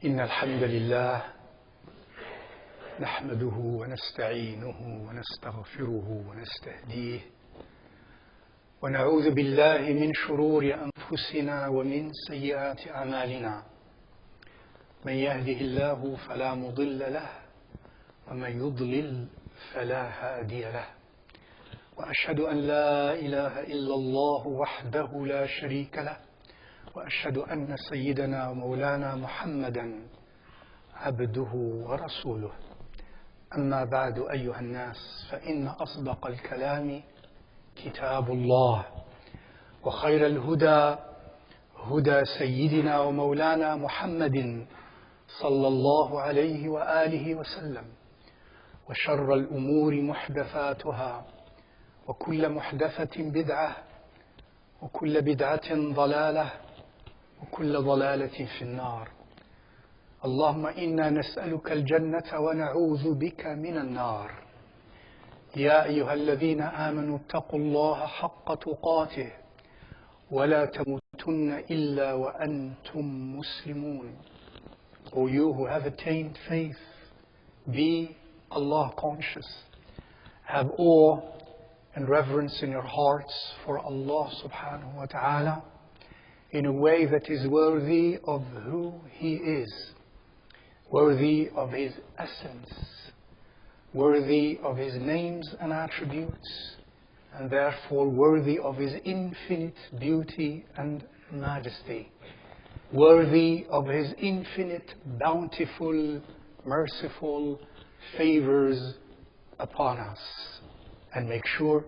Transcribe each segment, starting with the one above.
إن الحمد لله نحمده ونستعينه ونستغفره ونستهديه ونعوذ بالله من شرور أنفسنا ومن سيئات أعمالنا من يهده الله فلا مضل له ومن يضلل فلا هادي له وأشهد أن لا إله إلا الله وحده لا شريك له وأشهد أن سيدنا ومولانا محمدا عبده ورسوله أما بعد أيها الناس فإن أصدق الكلام كتاب الله وخير الهدى هدى سيدنا ومولانا محمد صلى الله عليه وآله وسلم وشر الأمور محدثاتها وكل محدثة بدعة وكل بدعة ضلالة وكل ضلالة في النار اللهم إنا نسألك الجنة ونعوذ بك من النار يا أيها الذين آمنوا اتقوا الله حق تقاته ولا تموتن إلا وأنتم مسلمون. O you who have attained faith, be Allah conscious, have awe and reverence in your hearts for Allah subhanahu wa ta'ala in a way that is worthy of who He is, worthy of His essence, worthy of His names and attributes, and therefore worthy of His infinite beauty and majesty, worthy of His infinite bountiful, merciful favors upon us. And make sure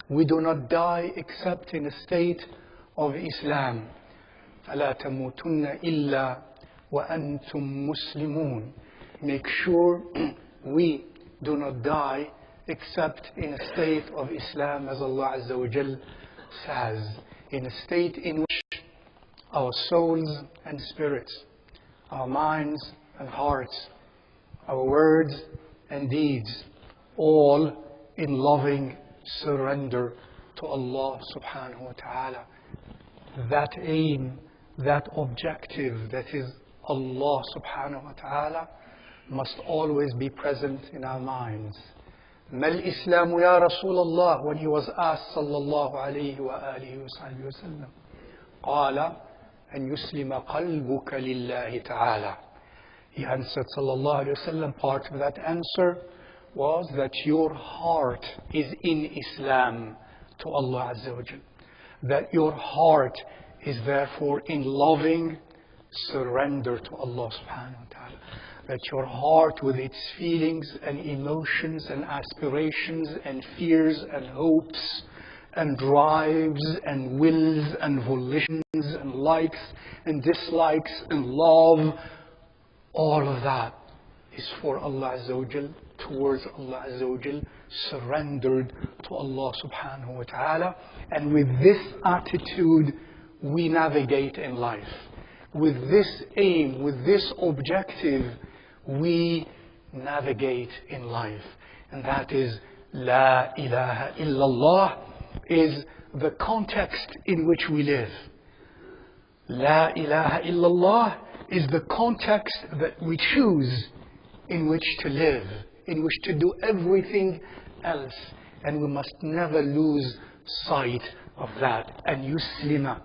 we do not die except in a state of Islam. فَلَا تَمُوتُنَّ إِلَّا وَأَنْتُمْ مُسْلِمُونَ. Make sure we do not die except in a state of Islam, as Allah Azza wa Jal says, in a state in which our souls and spirits, our minds and hearts, our words and deeds, all in loving surrender to Allah subhanahu wa ta'ala. That aim, that objective, that is Allah subhanahu wa ta'ala, must always be present in our minds. ما الإسلام يا رسول الله, when he was asked sallallahu alayhi wa alihi wa sallam, قال أن يسلم قلبك لله تعالى. He answered sallallahu alayhi wa sallam, part of that answer was that your heart is in Islam to Allah Azza wa Jal. That your heart is therefore in loving surrender to Allah subhanahu wa ta'ala. That your heart with its feelings and emotions and aspirations and fears and hopes and drives and wills and volitions and likes and dislikes and love, all of that is for Allah Azza wa Jal, towards Allah Azza wa Jal, surrendered to Allah subhanahu wa ta'ala. And with this attitude we navigate in life. With this aim, with this objective, we navigate in life. And that is La ilaha illallah is the context in which we live. La ilaha illallah is the context that we choose in which to live, in which to do everything else. And we must never lose sight of that. And yuslima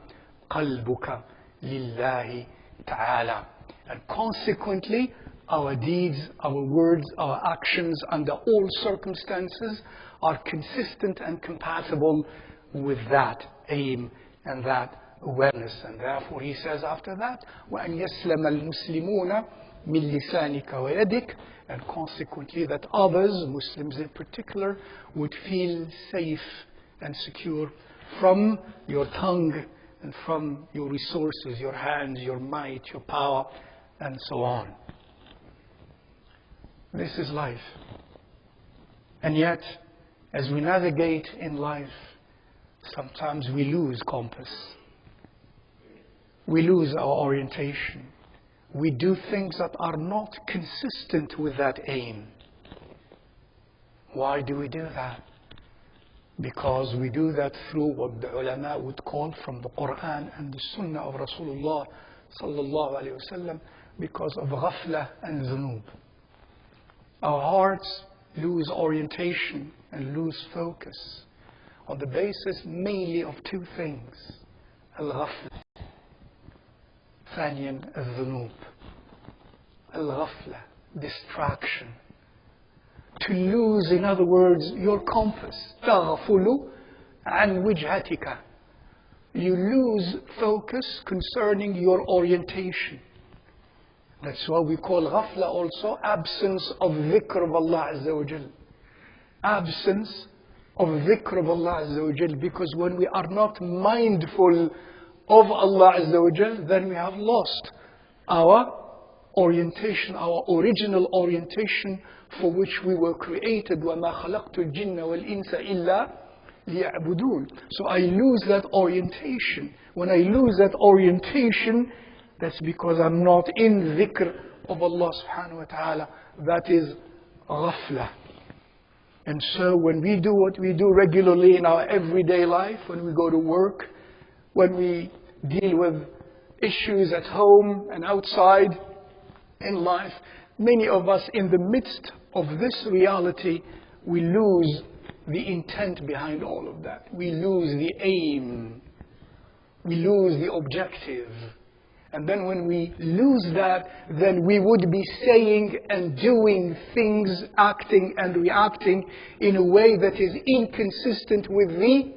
qalbuka lillahi ta'ala. And consequently, our deeds, our words, our actions under all circumstances are consistent and compatible with that aim and that awareness. And therefore he says after that, وَأَنْ يَسْلَمَ الْمُسْلِمُونَ مِنْ لِسَانِكَ وَيَدِكَ. And consequently that others, Muslims in particular, would feel safe and secure from your tongue and from your resources, your hands, your might, your power, and so on. This is life. And yet, as we navigate in life, sometimes we lose compass. We lose our orientation. We do things that are not consistent with that aim. Why do we do that? Because we do that through what the ulama would call from the Quran and the Sunnah of Rasulullah sallallahu alayhi wasallam, because of ghafla and dhunub. Our hearts lose orientation and lose focus on the basis mainly of two things: al-ghafla, ثانيا الذنوب. Al-ghafla, distraction. To lose, in other words, your compass. تغفل عن وجهتك. You lose focus concerning your orientation. That's why we call ghafla also absence of dhikr of Allah Azza wa Jal. Absence of dhikr of Allah Azza wa Jal. Because when we are not mindful of Allah Azza wa Jal, then we have lost our orientation, our original orientation for which we were created. وَمَا خَلَقْتُ الْجِنَّ وَالْإِنسَ إِلَّا لِيَعْبُدُونَ. So I lose that orientation. When I lose that orientation, that's because I'm not in dhikr of Allah subhanahu wa ta'ala. That is ghafla. And so when we do what we do regularly in our everyday life, when we go to work, when we deal with issues at home and outside in life, many of us, in the midst of this reality, we lose the intent behind all of that. We lose the aim. We lose the objective. And then when we lose that, then we would be saying and doing things, acting and reacting in a way that is inconsistent with the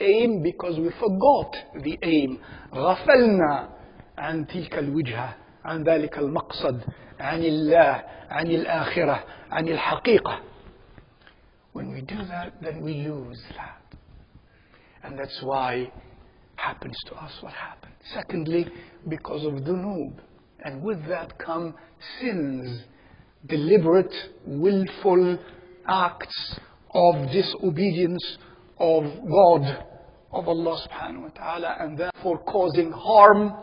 aim, because we forgot the aim. غفلنا عن تلك الوجهة، عن ذلك المقصد، عن الله، عن الآخرة، عن الحقيقة. When we do that, then we lose that. And that's why happens to us what happened. Secondly, because of dhunub. And with that come sins, deliberate, willful acts of disobedience of God, of Allah subhanahu wa ta'ala, and therefore causing harm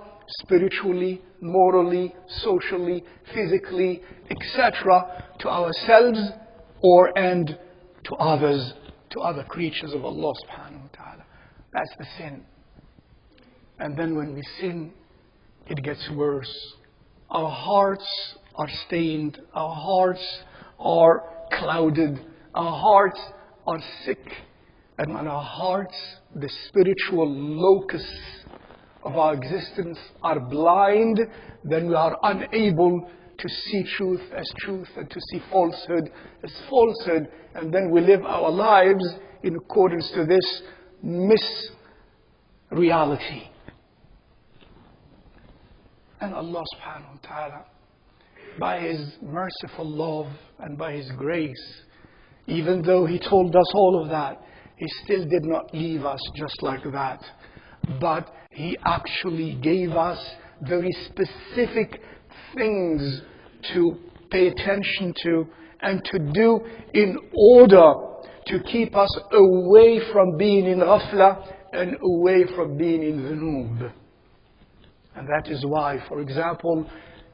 spiritually, morally, socially, physically, etc. to ourselves and to others, to other creatures of Allah subhanahu wa ta'ala. That's the sin. And then when we sin, it gets worse. Our hearts are stained. Our hearts are clouded. Our hearts are sick. And when our hearts, the spiritual locus of our existence, are blind, then we are unable to see truth as truth and to see falsehood as falsehood. And then we live our lives in accordance to this misreality. And Allah subhanahu wa ta'ala, by His merciful love and by His grace, even though He told us all of that, He still did not leave us just like that. But He actually gave us very specific things to pay attention to and to do in order to keep us away from being in ghafla and away from being in dhunub. And that is why, for example,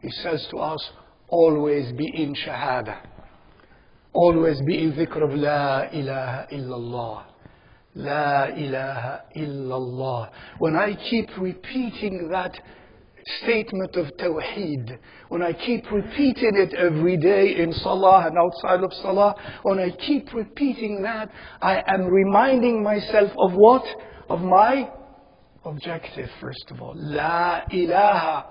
He says to us, always be in shahada. Always be in dhikr of La ilaha illallah. La ilaha illallah. When I keep repeating that statement of Tawheed, when I keep repeating it every day in Salah and outside of Salah, when I keep repeating that, I am reminding myself of what? Of my objective, first of all. La ilaha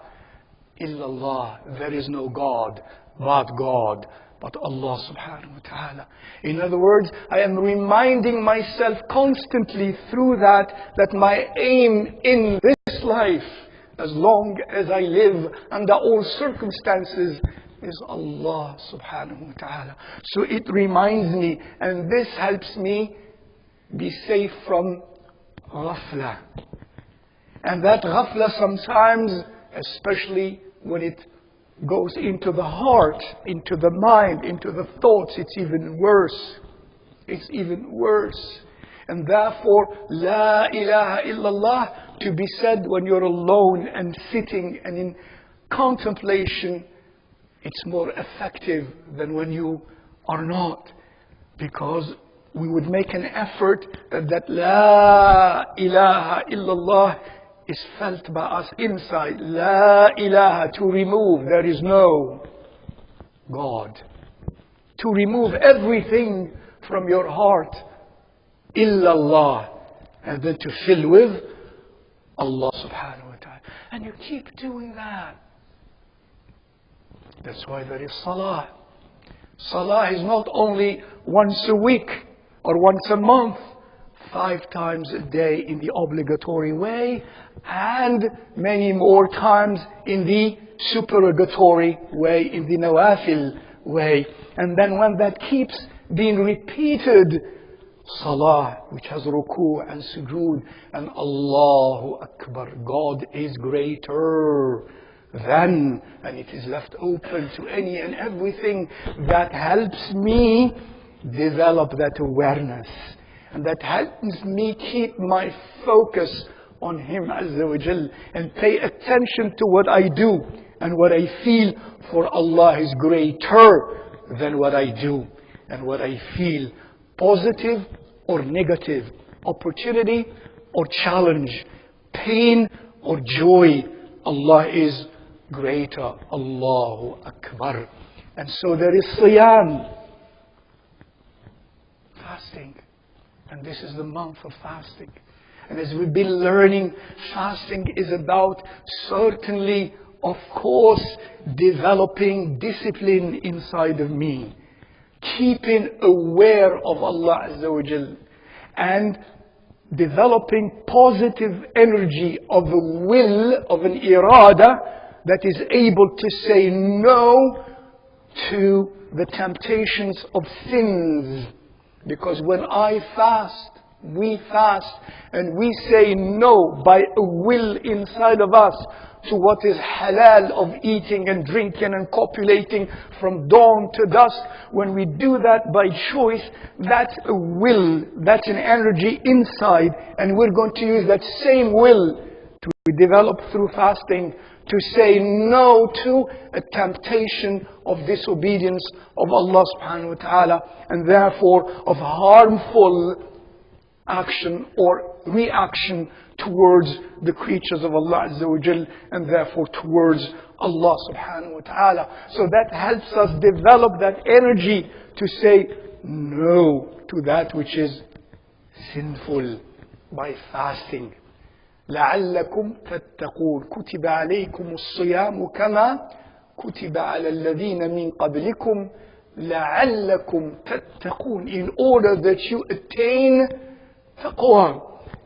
illallah. There is no God but God, but Allah subhanahu wa ta'ala. In other words, I am reminding myself constantly through that my aim in this life, as long as I live under all circumstances, is Allah subhanahu wa ta'ala. So it reminds me, and this helps me be safe from ghafla. And that ghafla sometimes, especially when it goes into the heart, into the mind, into the thoughts, it's even worse. It's even worse. And therefore, La ilaha illallah, to be said when you're alone and sitting and in contemplation, it's more effective than when you are not. Because we would make an effort that La ilaha illallah is felt by us inside. La ilaha, to remove, there is no God. To remove everything from your heart, illallah, and then to fill with Allah subhanahu wa ta'ala. And you keep doing that. That's why there is salah. Salah is not only once a week or once a month, 5 times a day in the obligatory way, and many more times in the supererogatory way, in the nawafil way. And then when that keeps being repeated, salah, which has ruku' and sujood, and Allahu Akbar, God is greater than, and it is left open to any and everything that helps me develop that awareness, and that helps me keep my focus on Him Azza wa Jal, and pay attention to what I do and what I feel, for Allah is greater than what I do and what I feel, positive or negative, opportunity or challenge, pain or joy. Allah is greater. Allahu Akbar. And so there is siyam, fasting. And this is the month of fasting. And as we've been learning, fasting is about certainly, of course, developing discipline inside of me, keeping aware of Allah Azza wa Jal, and developing positive energy of a will, of an irada, that is able to say no to the temptations of sins. Because when I fast, we fast, and we say no by a will inside of us to what is halal of eating and drinking and copulating from dawn to dusk. When we do that by choice, that's a will, that's an energy inside, and we're going to use that same will to develop through fasting to say no to a temptation of disobedience of Allah subhanahu wa ta'ala, and therefore of harmful action or reaction towards the creatures of Allah Azza wa Jal, and therefore towards Allah subhanahu wa ta'ala. So that helps us develop that energy to say no to that which is sinful by fasting. لعلكم تتقون كتب عليكم الصيام كما كتب على الذين من قبلكم لعلكم تتقون, in order that you attain taqwa.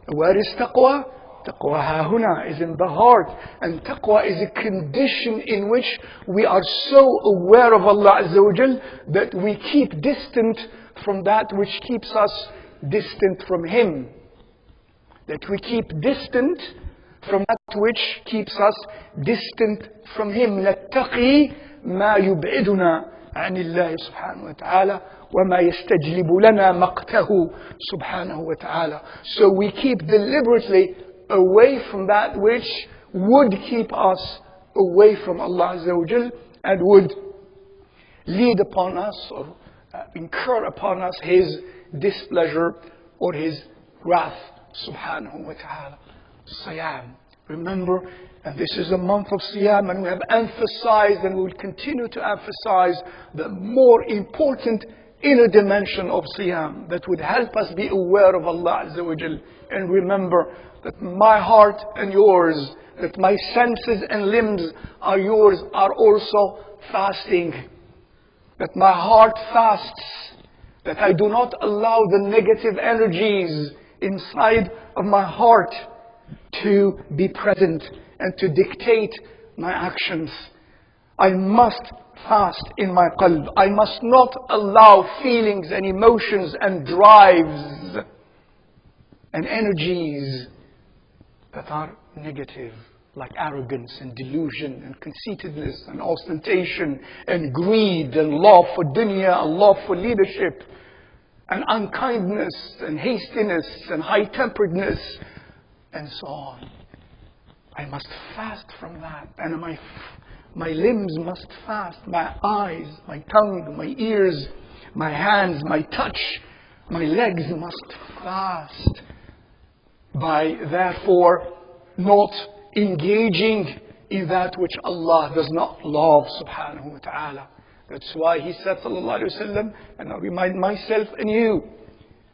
Where is taqwa? Taqwa hahuna, is in the heart, and taqwa is a condition in which we are so aware of Allah Azza wa Jal that we keep distant from that which keeps us distant from Him. That we keep distant from that which keeps us distant from Him. نتقي ما يبعدنا عن الله سبحانه وتعالى وما يستجلب لنا مقته سبحانه وتعالى. So we keep deliberately away from that which would keep us away from Allah Azza wa Jal, and would lead upon us or incur upon us His displeasure or His wrath subhanahu wa ta'ala. Siyam. Remember, and this is a month of Siyam, and we have emphasized and we will continue to emphasize the more important inner dimension of Siyam that would help us be aware of Allah Azza wa Jal. And remember that my heart and yours, that my senses and limbs are yours, are also fasting. That my heart fasts, that I do not allow the negative energies inside of my heart to be present and to dictate my actions. I must fast in my qalb. I must not allow feelings and emotions and drives and energies that are negative, like arrogance and delusion and conceitedness and ostentation and greed and love for dunya and love for leadership and unkindness and hastiness and high-temperedness and so on. I must fast from that, and my limbs must fast, my eyes, my tongue, my ears, my hands, my touch, my legs must fast by therefore not engaging in that which Allah does not love subhanahu wa ta'ala. That's why he said sallallahu alayhi wa sallam, and I remind myself and you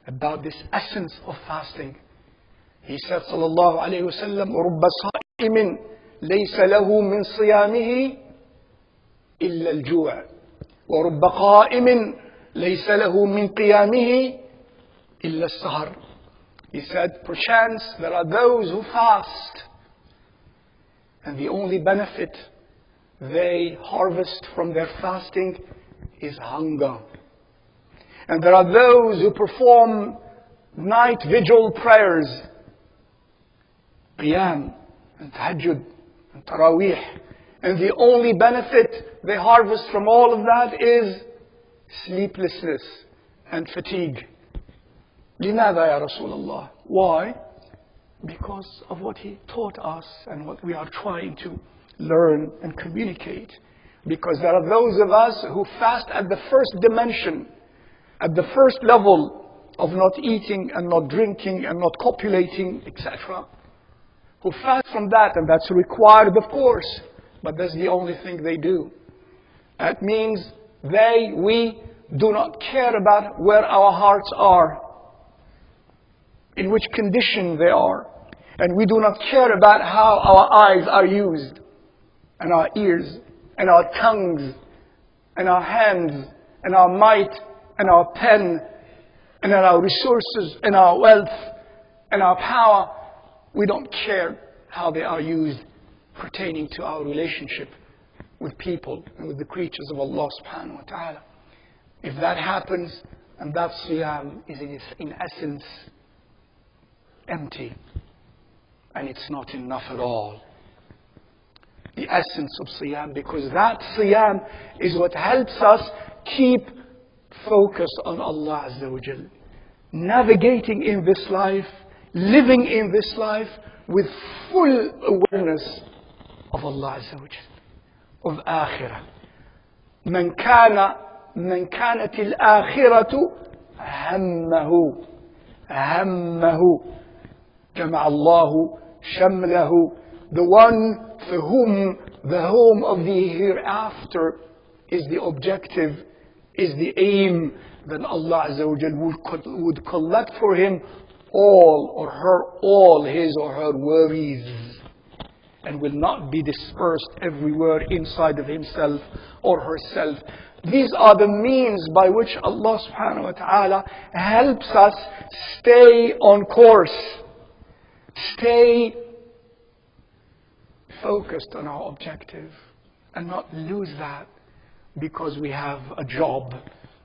about this essence of fasting. He said sallallahu alayhi wa sallam, رُبَّ صَائِمٍ لَيْسَ لَهُ مِنْ صِيَامِهِ إِلَّا الْجُوعِ وَرُبَّ قَائِمٍ لَيْسَ لَهُ مِنْ قِيَامِهِ إِلَّا السَّهَرِ. He said, perchance there are those who fast, and the only benefit they harvest from their fasting is hunger. And there are those who perform night vigil prayers, qiyam and tahajjud and taraweeh, and the only benefit they harvest from all of that is sleeplessness and fatigue. لماذا يا رسول الله? Why? Because of what he taught us and what we are trying to learn and communicate. Because there are those of us who fast at the first dimension, at the first level of not eating and not drinking and not copulating, etc. Who fast from that, and that's required of course, but that's the only thing they do. That means we do not care about where our hearts are, in which condition they are. And we do not care about how our eyes are used, and our ears, and our tongues, and our hands, and our might, and our pen, and our resources, and our wealth, and our power. We don't care how they are used pertaining to our relationship with people and with the creatures of Allah subhanahu wa ta'ala. If that happens, and that siyam is in essence empty, and it's not enough at all. The essence of siyam, because that siyam is what helps us keep focused on Allah Azza wa Jal, navigating in this life, living in this life with full awareness of Allah Azza wa Jal, of akhirah. من كانت الآخرة همه جمع الله شمله. The one for whom the home of the hereafter is the objective, is the aim, then Allah Azza wa Jal would collect for him all his or her worries, and will not be dispersed everywhere inside of himself or herself. These are the means by which Allah subhanahu wa ta'ala helps us stay on course, stay focused on our objective, and not lose that because we have a job,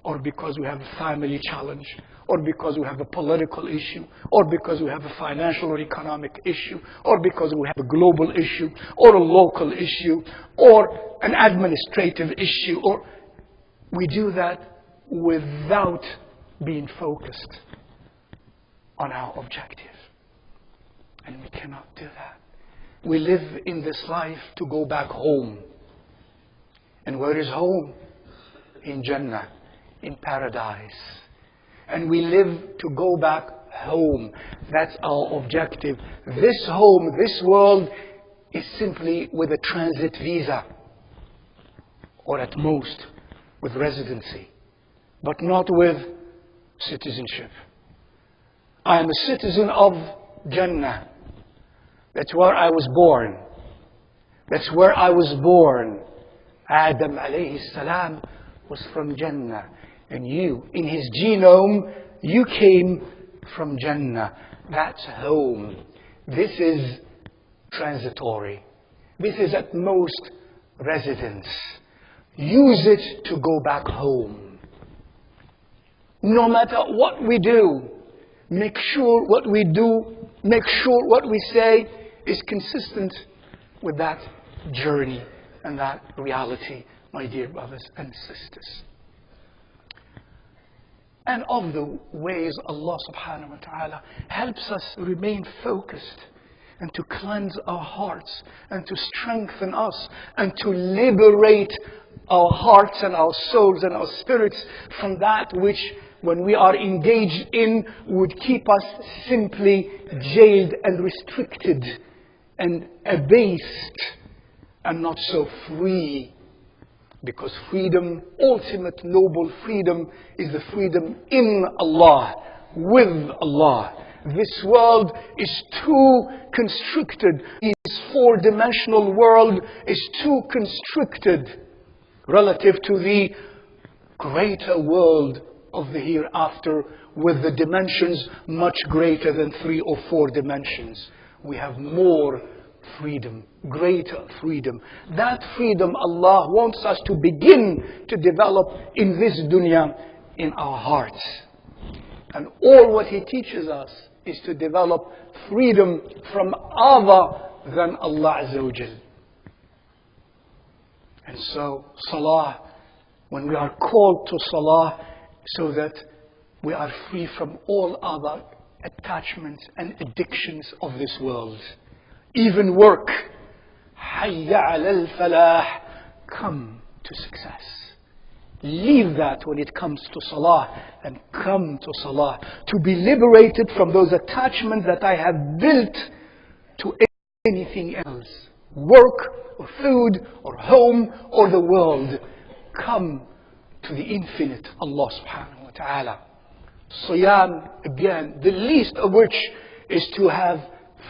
or because we have a family challenge, or because we have a political issue, or because we have a financial or economic issue, or because we have a global issue, or a local issue, or an administrative issue, or we do that without being focused on our objective. And we cannot do that. We live in this life to go back home. And where is home? In Jannah, in paradise. And we live to go back home. That's our objective. This home, this world, is simply with a transit visa, or at most with residency, but not with citizenship. I am a citizen of Jannah. That's where I was born. That's where I was born. Adam alayhi salam was from Jannah. And you, in his genome, you came from Jannah. That's home. This is transitory. This is at most residence. Use it to go back home. No matter what we do, make sure what we do, make sure what we say is consistent with that journey and that reality, my dear brothers and sisters. And of the ways Allah subhanahu wa ta'ala helps us remain focused, and to cleanse our hearts, and to strengthen us, and to liberate our hearts and our souls and our spirits from that which, when we are engaged in, would keep us simply jailed and restricted and abased and not so free. Because freedom, ultimate noble freedom, is the freedom in Allah, with Allah. This world is too constricted. This four-dimensional world is too constricted relative to the greater world of the hereafter, with the dimensions much greater than 3 or 4 dimensions. We have more freedom, greater freedom. That freedom Allah wants us to begin to develop in this dunya, in our hearts. And all what He teaches us is to develop freedom from other than Allah Azza wa Jal. And so Salah, when we are called to Salah, so that we are free from all other attachments and addictions of this world. Even work. Hayya ala al-falah. Come to success. Leave that when it comes to Salah and come to Salah. To be liberated from those attachments that I have built to anything else. Work or food or home or the world. Come to the infinite Allah subhanahu wa ta'ala. Siyam, again, the least of which is to have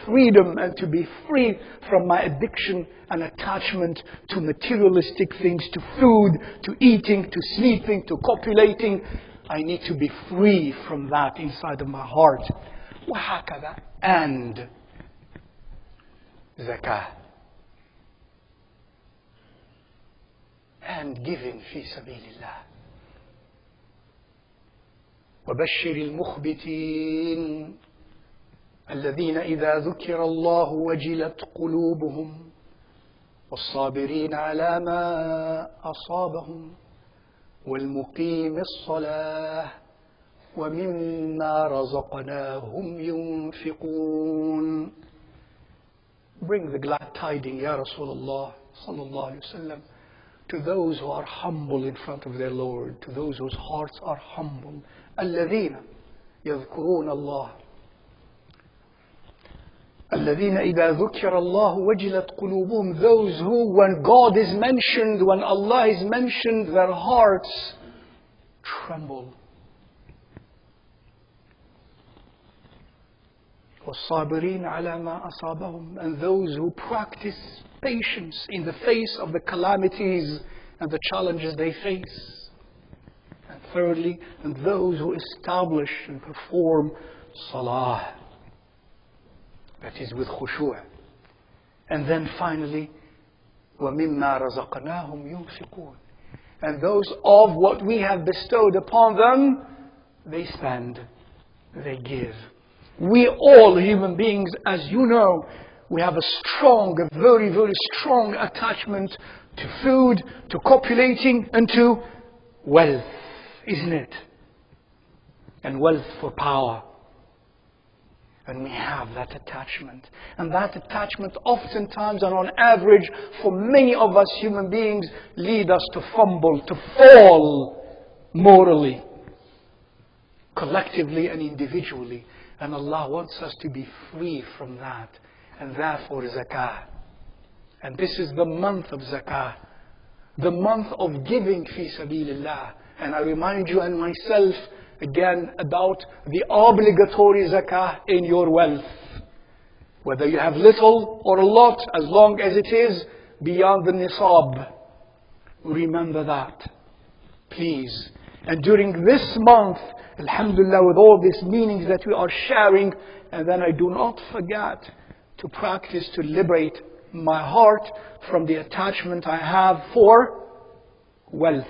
freedom and to be free from my addiction and attachment to materialistic things, to food, to eating, to sleeping, to copulating. I need to be free from that inside of my heart. وهكذا. And zakah. And giving في سبيل الله. وبشر المخبتين الذين إذا ذكر الله وجلت قلوبهم والصابرين على ما أصابهم والمقيم الصلاة ومما رزقناهم ينفقون. Bring the glad tidings, Ya Rasulullah sallallahu alayhi wa sallam, to those who are humble in front of their Lord, to those whose hearts are humble. الذين يذكرون الله الذين إذا ذكر الله وجلت قلوبهم. Those who, when God is mentioned, when Allah is mentioned, their hearts tremble. والصابرين على ما أصابهم. And those who practice patience in the face of the calamities and the challenges they face. And thirdly, and those who establish and perform salah, that is with khushu'. And then finally, وَمِمَّا رَزَقْنَاهُمْ يُنْفِقُونَ. And those of what we have bestowed upon them, they spend, they give. We all human beings, as you know, we have a very, very strong attachment to food, to copulating, and to wealth, isn't it? And wealth for power. And we have that attachment. And that attachment oftentimes and on average for many of us human beings lead us to fumble, to fall morally, collectively and individually. And Allah wants us to be free from that. And therefore zakah. And this is the month of zakah. The month of giving fi sabilillah. And I remind you and myself again about the obligatory zakah in your wealth. Whether you have little or a lot, as long as it is beyond the nisab. Remember that. Please. And during this month, alhamdulillah, with all these meanings that we are sharing, and then I do not forget to practice to liberate my heart from the attachment I have for wealth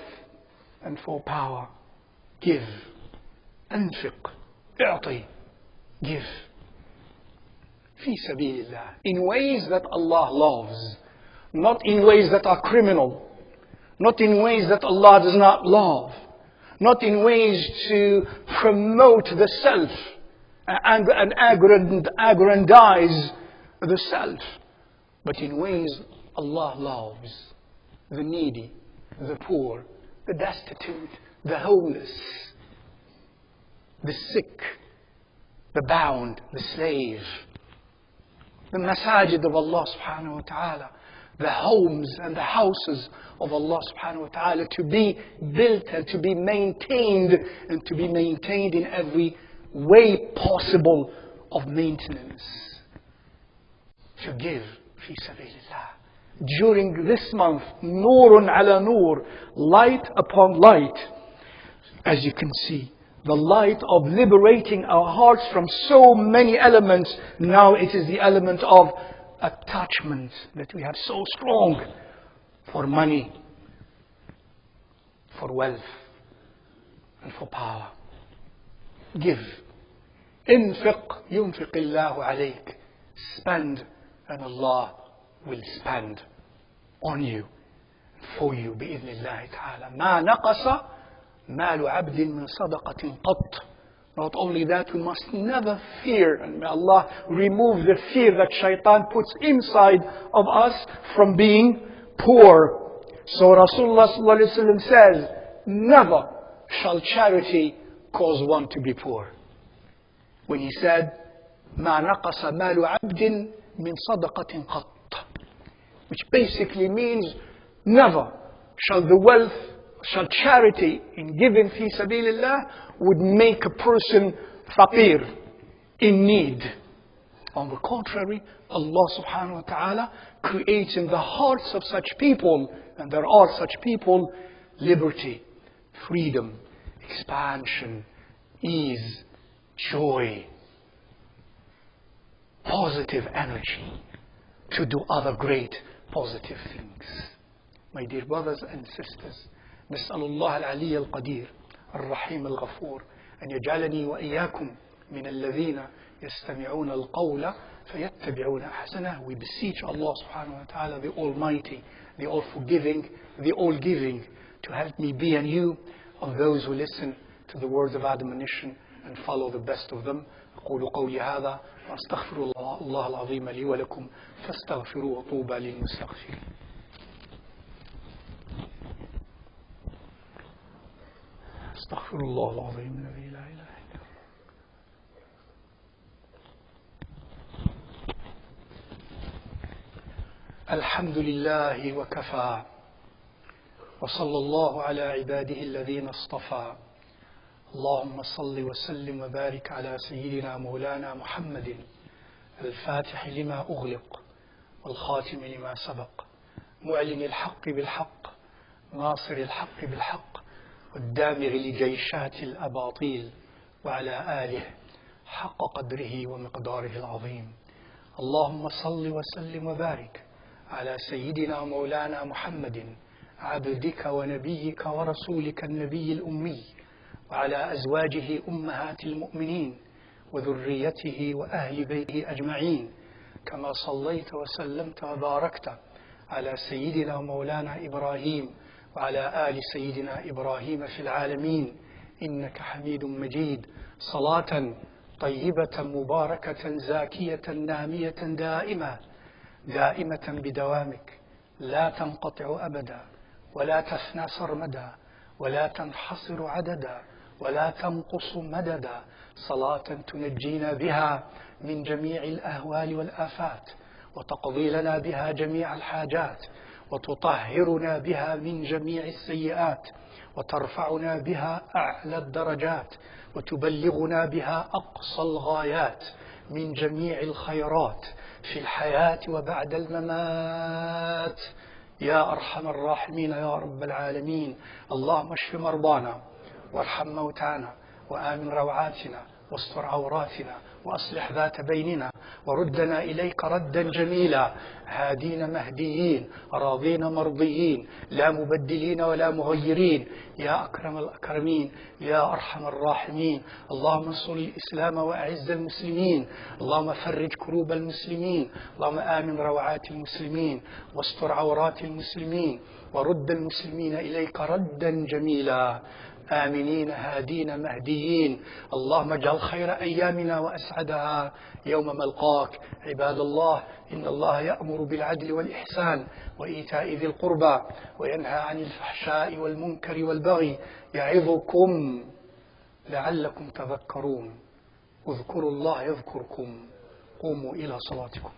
and for power. Give. أنفق. اعطي. Give. في سبيل الله. In ways that Allah loves. Not in ways that are criminal. Not in ways that Allah does not love. Not in ways to promote the self and aggrandize the self. But in ways Allah loves. The needy, the poor, the destitute, the homeless, the sick, the bound, the slave. the masajid of Allah subhanahu wa ta'ala, the homes and the houses of Allah subhanahu wa ta'ala, to be built and to be maintained, and to be maintained in every way possible of maintenance. To give fi sabilillah. During this month, nurun ala nur, light upon light, as you can see, the light of liberating our hearts from so many elements. Now it is the element of attachment that we have so strong for money, for wealth, and for power. Give. Infiq yunfiq Allahu alayk. Spend and Allah will spend on you, for you, bi'idhnillahi ta'ala. Ma naqasa malu abdin min sadaqatin qat. Not only that, we must never fear, and may Allah remove the fear that shaitan puts inside of us from being poor. So Rasulullah sallallahu alaihi wasallam says, never shall charity cause one to be poor. When he said, ما نقص مال عبد من صدقة قط, which basically means never shall the wealth, shall charity in giving fi sabilillah would make a person faqir, in need. On the contrary, Allah subhanahu wa ta'ala creates in the hearts of such people, and there are such people, liberty, freedom, expansion, ease, joy, positive energy to do other great positive things. My dear brothers and sisters, نسأل الله العلي القدير الرحيم الغفور أن يجعلني وإياكم من الذين يستمعون القول فيتبعون أحسنه. We beseech Allah subhanahu wa ta'ala, the Almighty, the All-Forgiving, the All-Giving, to help me be and you of those who listen to the words of admonition and follow the best of them. أقول قولي هذا وأستغفر الله العظيم لي ولكم فاستغفروه وطوبى للمستغفرين. أستغفر الله العظيم الذي لا إله إلا هو. الحمد لله وكفى وصلى الله على عباده الذين اصطفى. اللهم صل وسلم وبارك على سيدنا مولانا محمد الفاتح لما أغلق والخاتم لما سبق، معلن الحق بالحق، ناصر الحق بالحق، والدامغ لجيشات الأباطيل، وعلى آله حق قدره ومقداره العظيم. اللهم صل وسلم وبارك على سيدنا مولانا محمد عبدك ونبيك ورسولك النبي الأمي، وعلى أزواجه أمهات المؤمنين وذريته وأهل بيته أجمعين، كما صليت وسلمت وباركت على سيدنا مولانا إبراهيم وعلى آل سيدنا إبراهيم في العالمين إنك حميد مجيد. صلاة طيبة مباركة زاكية نامية دائمة بدوامك، لا تنقطع أبدا ولا تفنى سرمدا ولا تنحصر عددا ولا تنقص مددا. صلاة تنجينا بها من جميع الأهوال والآفات، وتقضي لنا بها جميع الحاجات، وتطهرنا بها من جميع السيئات، وترفعنا بها أعلى الدرجات، وتبلغنا بها أقصى الغايات من جميع الخيرات في الحياة وبعد الممات، يا أرحم الراحمين يا رب العالمين. اللهم اشف مرضانا وارحم موتانا وآمن روعاتنا واستر عوراتنا وأصلح ذات بيننا، وردنا إليك ردا جميلا، هادين مهديين راضين مرضيين، لا مبدلين ولا مغيرين، يا أكرم الأكرمين يا أرحم الراحمين. اللهم انصر الإسلام وأعز المسلمين، اللهم فرج كروب المسلمين، اللهم آمن روعات المسلمين واستر عورات المسلمين، ورد المسلمين إليك ردا جميلا، آمنين هادين مهديين. اللهم اجعل خير أيامنا وأسعدها يوم ملقاك. عباد الله، إن الله يأمر بالعدل والإحسان وإيتاء ذي القربى وينهى عن الفحشاء والمنكر والبغي، يعظكم لعلكم تذكرون. اذكروا الله يذكركم. قوموا إلى صلاتكم.